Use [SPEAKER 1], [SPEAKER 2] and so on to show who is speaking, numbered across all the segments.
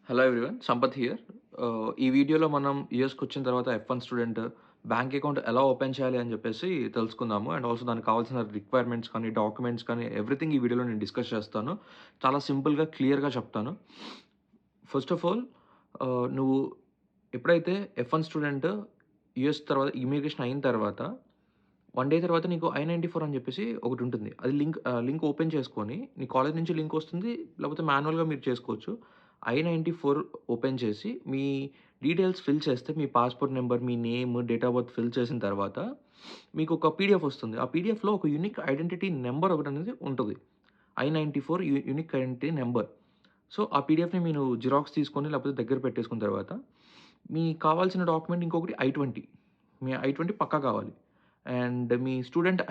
[SPEAKER 1] Hello everyone. Sampath here. ఈ వీడియోలో మనం యూఎస్‌కొచ్చిన తర్వాత F1 స్టూడెంట్ బ్యాంక్ అకౌంట్ ఎలా ఓపెన్ చేయాలి అని చెప్పేసి తెలుసుకుందాము. అండ్ ఆల్సో దానికి కావాల్సిన రిక్వైర్మెంట్స్ కానీ, డాక్యుమెంట్స్ కానీ ఎవ్రీథింగ్ ఈ వీడియోలో నేను డిస్కస్ చేస్తాను. చాలా సింపుల్‌గా, క్లియర్‌గా చెప్తాను. ఫస్ట్ ఆఫ్ ఆల్ నువ్వు ఎప్పుడైతే F1 స్టూడెంట్ యూఎస్ తర్వాత ఇమ్మిగ్రేషన్ అయిన తర్వాత 1 డే తర్వాత నీకు I-94 అని చెప్పేసి ఒకటుంటుంది. అది లింక్ ఓపెన్ చేసుకొని నీ కాలేజ్ నుంచి లింక్ వస్తుంది. లేకపోతే మాన్యువల్‌గా మీరు చేసుకోవచ్చు. I-94 ఓపెన్ చేసి మీ డీటెయిల్స్ ఫిల్ చేస్తే మీ పాస్‌పోర్ట్ నంబర్, మీ name, date of birth fill చేసిన తర్వాత మీకొక పీడీఎఫ్ వస్తుంది. ఆ పీడీఎఫ్‌లో ఒక యూనిక్ ఐడెంటిటీ నంబర్ ఒకటనేది ఉంటది. I-94 unique identity number. So, ఆ పీడీఎఫ్‌ని మీరు జిరాక్స్ తీసుకొని లేకపోతే దగ్గర పెట్టేసుకున్న తర్వాత మీకు కావాల్సిన డాక్యుమెంట్ ఇంకొకటి I-20. మీ I-20 పక్కా కావాలి. And me student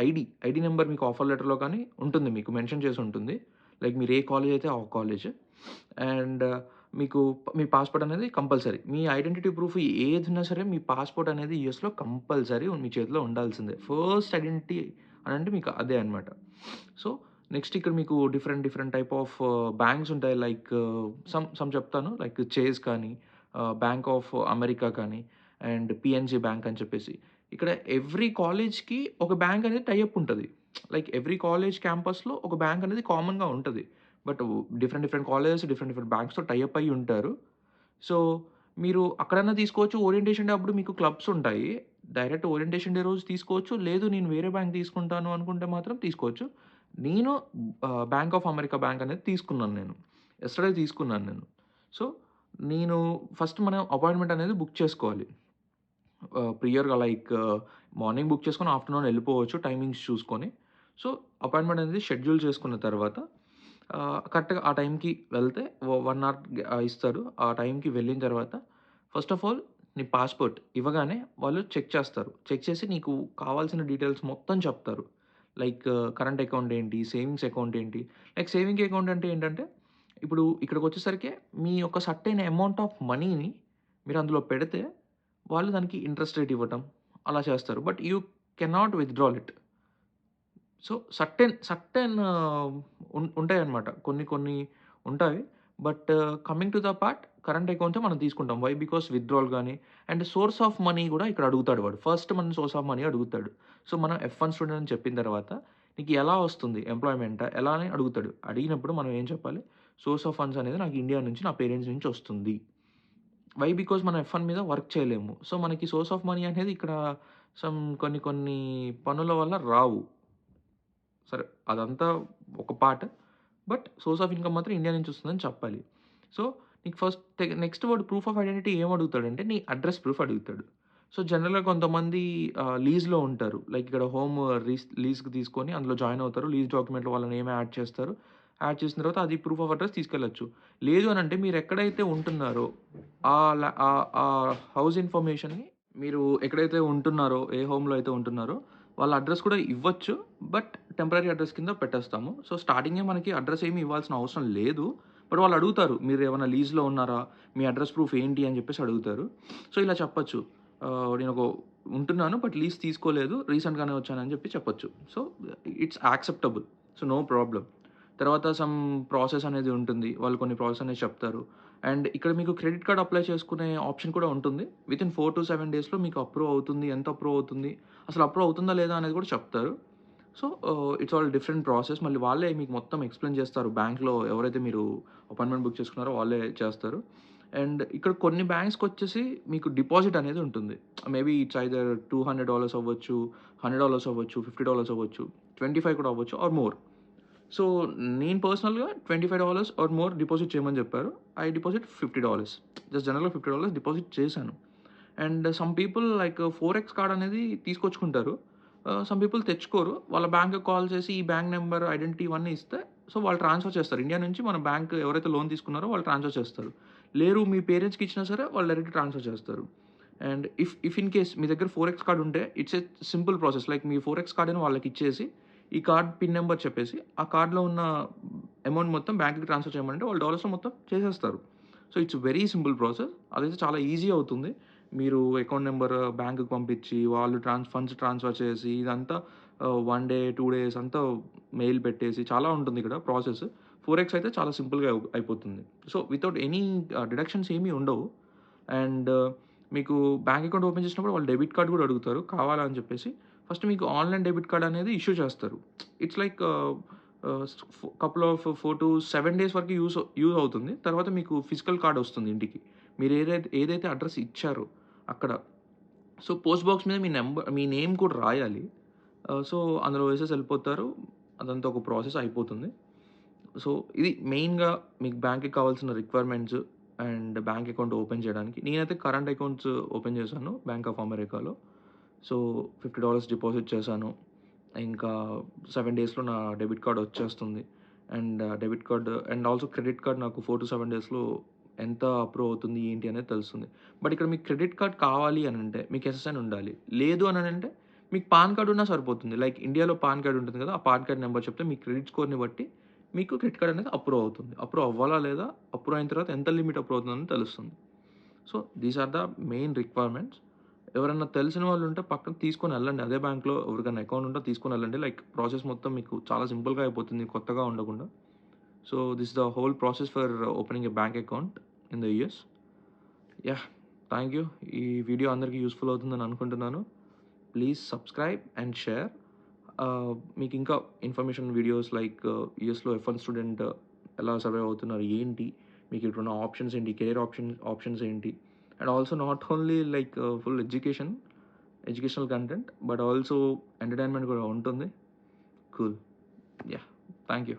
[SPEAKER 1] ID number మీకు ఆఫర్ లెటర్‌లో కానీ ఉంటుంది. మీకు మెన్షన్ చేసి ఉంటుంది. లైక్ మీరు ఏ కాలేజ్ అయితే ఆ కాలేజ్. అండ్ మీకు మీ పాస్‌పోర్ట్ అనేది కంపల్సరీ. మీ ఐడెంటిటీ ప్రూఫ్ ఏదున్నా సరే మీ పాస్‌పోర్ట్ అనేది యూఎస్‌లో కంపల్సరీ మీ చేతిలో ఉండాల్సిందే. ఫస్ట్ ఐడెంటిటీ అనంటే మీకు అదే అన్నమాట. సో, నెక్స్ట్ ఇక్కడ మీకు different different type of banks ఉంటాయి. లైక్ సమ్ చెప్తాను. లైక్ చేస్ కానీ, బ్యాంక్ ఆఫ్ అమెరికా కానీ, అండ్ పిఎన్‌సి బ్యాంక్ అని చెప్పేసి. ఇక్కడ ఎవ్రీ కాలేజ్‌కి ఒక బ్యాంక్ అనేది టై అప్ ఉంటది. లైక్ ఎవ్రీ కాలేజ్ క్యాంపస్‌లో ఒక బ్యాంక్ అనేది కామన్‌గా ఉంటది. But different different colleges, different different బ్యాంక్స్‌తో టై అప్ అయ్యి ఉంటారు. సో, మీరు అక్కడన్నా తీసుకోవచ్చు. ఓరియంటేషన్ డే అప్పుడు మీకు క్లబ్స్ ఉంటాయి. డైరెక్ట్ ఓరియంటేషన్ డే రోజు తీసుకోవచ్చు. లేదు నేను వేరే బ్యాంక్ తీసుకుంటాను అనుకుంటే మాత్రం తీసుకోవచ్చు. నేను బ్యాంక్ ఆఫ్ అమెరికా బ్యాంక్ అనేది తీసుకున్నాను నేను. యెస్టర్‌డే తీసుకున్నాను నేను. సో, నేను ఫస్ట్ మనం అపాయింట్‌మెంట్ అనేది బుక్ చేసుకోవాలి. ప్రియర్‌గా లైక్ మార్నింగ్ బుక్ చేసుకొని ఆఫ్టర్‌నూన్ ఎళ్ళిపోవచ్చు టైమింగ్స్ చూసుకొని. సో, అపాయింట్‌మెంట్ అనేది షెడ్యూల్ చేసుకున్న తర్వాత కరెక్ట్‌గా ఆ టైంకి వెళ్తే 1 అవర్ ఇస్తారు. ఆ టైంకి వెళ్ళిన తర్వాత ఫస్ట్ ఆఫ్ ఆల్ నీ పాస్‌పోర్ట్ ఇవ్వగానే వాళ్ళు చెక్ చేస్తారు. చెక్ చేసి నీకు కావాల్సిన డీటెయిల్స్ మొత్తం చెప్తారు. లైక్ కరెంట్ అకౌంట్ ఏంటి? సేవింగ్స్ అకౌంట్ ఏంటి? లైక్ సేవింగ్ అకౌంట్ అంటే ఏంటంటే, ఇప్పుడు ఇక్కడికొచ్చేసరికి మీ యొక్క సర్టెయిన్ అమౌంట్ ఆఫ్ మనీని మీరు అందులో పెడితే వాళ్ళు దానికి ఇంట్రెస్ట్ రేట్ ఇవ్వటం అలా చేస్తారు. But you cannot withdrawal it. So, certain ఉంటాయన్నమాట. కొన్ని కొన్ని ఉంటాయి. But coming to the part current అకౌంటే మనం తీసుకుంటాం. వై? బికాస్ విత్‌డ్రాల్ గాని అండ్ సోర్స్ ఆఫ్ మనీ గూడా ఇక్కడ అడుగుతాడు వాడు. ఫస్ట్ మన సోర్స్ ఆఫ్ మనీ అడుగుతాడు. సో, మనం F1 స్టూడెంట్ అని చెప్పిన తర్వాత నీకు ఎలా వస్తుంది? ఎంప్లాయ్‌మెంటా? ఎలా అని అడుగుతాడు. అడిగినప్పుడు మనం ఏం చెప్పాలి? సోర్స్ ఆఫ్ ఫండ్స్ అనేది నాకు ఇండియా నుంచి నా పేరెంట్స్ నుంచి వస్తుంది. వై? బికాజ్ మనం F1 మీద వర్క్ చేయలేము. సో, మనకి సోర్స్ ఆఫ్ మనీ అనేది ఇక్కడ కొన్ని కొన్ని పనుల వల్ల రావు. సరే అదంతా ఒక part. But source of income మాత్రం ఇండియా నుంచి వస్తుందని చెప్పాలి. సో, నీకు నెక్స్ట్ వాడు ప్రూఫ్ ఆఫ్ ఐడెంటిటీ ఏం అడుగుతాడంటే నీ అడ్రెస్ ప్రూఫ్ అడుగుతాడు. సో, జనరల్‌గా కొంతమంది లీజ్‌లో ఉంటారు. లైక్ ఇక్కడ హోమ్ లీజ్‌కి తీసుకొని అందులో జాయిన్ అవుతారు. లీజ్ డాక్యుమెంట్‌లో వాళ్ళ నేమ్ యాడ్ చేస్తారు. యాడ్ చేసిన తర్వాత అది ప్రూఫ్ ఆఫ్ అడ్రెస్ తీసుకెళ్ళొచ్చు. లేదు అనంటే మీరు ఎక్కడైతే ఉంటున్నారో ఆ హౌస్ ఇన్ఫర్మేషన్‌ని మీరు ఎక్కడైతే ఉంటున్నారో, ఏ హోమ్‌లో అయితే ఉంటున్నారో వాళ్ళ అడ్రెస్ కూడా ఇవ్వచ్చు. బట్ టెంపరరీ అడ్రెస్ కింద పెట్టేస్తాము. సో, స్టార్టింగే మనకి అడ్రెస్ ఏమి ఇవ్వాల్సిన అవసరం లేదు. బట్ వాళ్ళు అడుగుతారు. మీరేమన్నా లీజ్‌లో ఉన్నారా? మీ అడ్రెస్ ప్రూఫ్ ఏంటి? అని చెప్పేసి అడుగుతారు. సో, ఇలా చెప్పొచ్చు. నేనొక ఉంటున్నాను. బట్ లీజ్ తీసుకోలేదు. రీసెంట్‌గానే వచ్చానని చెప్పి చెప్పొచ్చు. So, it's acceptable. So, no problem. తర్వాత ప్రాసెస్ అనేది ఉంటుంది. వాళ్ళు కొన్ని ప్రాసెస్ అనేది చెప్తారు. అండ్ ఇక్కడ మీకు క్రెడిట్ కార్డ్ అప్లై చేసుకునే ఆప్షన్ కూడా ఉంటుంది. వితిన్ 4-7 డేస్‌లో మీకు అప్రూవ్ అవుతుంది. ఎంత అప్రూవ్ అవుతుంది? అసలు అప్రూవ్ అవుతుందా లేదా అనేది కూడా చెప్తారు. So, it's all different process. మళ్ళీ వాళ్ళే మీకు మొత్తం ఎక్స్‌ప్లెయిన్ చేస్తారు. బ్యాంక్‌లో ఎవరైతే మీరు అపాయింట్‌మెంట్ బుక్ చేసుకున్నారో వాళ్ళే చేస్తారు. అండ్ ఇక్కడ కొన్ని బ్యాంక్స్‌కొచ్చేసి మీకు డిపాజిట్ అనేది ఉంటుంది. మేబీ ఇట్స్ ఐదర్ $200 అవ్వచ్చు, $100 అవ్వచ్చు, $50 అవ్వచ్చు, 25 కూడా అవ్వచ్చు ఆర్ మోర్. సో, నేను పర్సనల్‌గా $25 ఆర్ మోర్ డిపాజిట్ చేయమని చెప్పారు. I deposit $50. జస్ట్ జనరల్‌గా $50 డిపాజిట్ చేశాను. And some people like forex card అనేది తీసుకొచ్చుకుంటారు. Some people తెచ్చుకోరు. వాళ్ళ బ్యాంక్‌కి కాల్ చేసి ఈ బ్యాంక్ నంబర్, ఐడెంటిటీ ఇవన్నీ ఇస్తే సో, వాళ్ళు ట్రాన్స్‌ఫర్ చేస్తారు. ఇండియా నుంచి మన బ్యాంక్ ఎవరైతే లోన్ తీసుకున్నారో వాళ్ళు ట్రాన్స్‌ఫర్ చేస్తారు. లేరు మీ పేరెంట్స్‌కి ఇచ్చినా సరే వాళ్ళు డైరెక్ట్ ట్రాన్స్‌ఫర్ చేస్తారు. అండ్ ఇఫ్ ఇన్ కేస్ మీ దగ్గర 4ఎక్స్ కార్డ్ ఉంటే it's a simple process. Like మీ 4ఎక్స్ కార్డ్‌ని వాళ్ళకిచ్చేసి ఈ కార్డ్ పిన్ నంబర్ చెప్పేసి, ఆ కార్డ్‌లో ఉన్న అమౌంట్ మొత్తం బ్యాంక్‌కి ట్రాన్స్‌ఫర్ చేయమంటే వాళ్ళు డాలర్స్‌లో మొత్తం చేసేస్తారు. So, it's very simple process. అదైతే చాలా ఈజీ అవుతుంది. మీరు అకౌంట్ నంబర్ బ్యాంక్‌కి పంపించి, వాళ్ళు ఫండ్స్ ట్రాన్స్‌ఫర్ చేసి ఇదంతా 1 డే, 2 డేస్ అంతా మెయిల్ పెట్టేసి చాలా ఉంటుంది ఇక్కడ ప్రాసెస్. 4x అయితే చాలా సింపుల్‌గా అయిపోతుంది. సో, వితౌట్ ఎనీ డిడక్షన్స్ ఏమీ ఉండవు. అండ్ మీకు బ్యాంక్ అకౌంట్ ఓపెన్ చేసినప్పుడు వాళ్ళు డెబిట్ కార్డ్ గూడా అడుగుతారు. కావాలా అని చెప్పేసి. ఫస్ట్ మీకు ఆన్‌లైన్ డెబిట్ కార్డ్ అనేది ఇష్యూ చేస్తారు. It's like couple of 4-7 days వరకు యూజ్ అవుతుంది. తర్వాత మీకు ఫిజికల్ కార్డ్ వస్తుంది ఇంటికి. మీరు ఏదైతే అడ్రెస్ ఇచ్చారో అక్కడ. సో, పోస్ట్ బాక్స్ మీద మీ నేమ్ కూడా రాయాలి. సో, అందులో వేసేసి ఎళ్ళిపోతారు. అదంతా ఒక ప్రాసెస్ అయిపోతుంది. సో, ఇది మెయిన్‌గా మీకు బ్యాంక్‌కి కావాల్సిన requirements and bank account open చేయడానికి. నేనైతే కరెంట్ అకౌంట్స్ ఓపెన్ చేశాను బ్యాంక్ ఆఫ్ అమెరికాలో. సో, $50 డిపాజిట్ చేశాను. ఇంకా 7 డేస్‌లో నా డెబిట్ కార్డ్ వచ్చేస్తుంది. And debit card and also credit card నాకు 4-7 డేస్‌లో ఎంత అప్రూవ్ అవుతుంది, ఏంటి అనేది తెలుస్తుంది. బట్ ఇక్కడ మీకు క్రెడిట్ కార్డ్ కావాలి అనంటే మీకు ఎస్ఎస్ఎన్ ఉండాలి. లేదు అనంటే మీకు పాన్ కార్డ్ ఉన్నా సరిపోతుంది. లైక్ ఇండియాలో పాన్ కార్డ్ ఉంటుంది కదా! ఆ పాన్ కార్డ్ నంబర్ చెప్తే మీ క్రెడిట్ స్కోర్‌ని బట్టి మీకు క్రెడిట్ కార్డ్ అనేది అప్రూవ్ అవుతుంది. అప్రూవ్ అవ్వాలా లేదా? అప్రూవ్ అయిన తర్వాత ఎంత లిమిట్ అప్రూవ్ అవుతుందని తెలుస్తుంది. So, these are the main requirements. ఎవరైనా తెలిసిన వాళ్ళుంటే పక్కన తీసుకొనెళ్ళండి. అదే బ్యాంక్‌లో ఎవరికైనా అకౌంట్ ఉంటే తీసుకొనెళ్ళండి. లైక్ ప్రాసెస్ మొత్తం మీకు చాలా సింపుల్‌గా అయిపోతుంది కొత్తగా ఉండకుండా. So, this is the whole process for opening a bank account in the US. Yeah! Thank you. ఈ వీడియో అందరికి యూజ్‌ఫుల్ అవుతుందని అనుకుంటున్నాను. Please subscribe and share. మీకింకా ఇన్ఫర్మేషన్ వీడియోస్ లైక్ యూఎస్‌లో F1 స్టూడెంట్ ఎలా సర్వైవ్ అవుతున్నారు? ఏంటి? మీకు ఇక్కడున్న ఆప్షన్స్ ఏంటి? కెరియర్ ఆప్షన్స్ ఏంటి? And also not only like full educational content but also entertainment కూడా ఉంటుంది. కూల్. యాహ్! Thank you.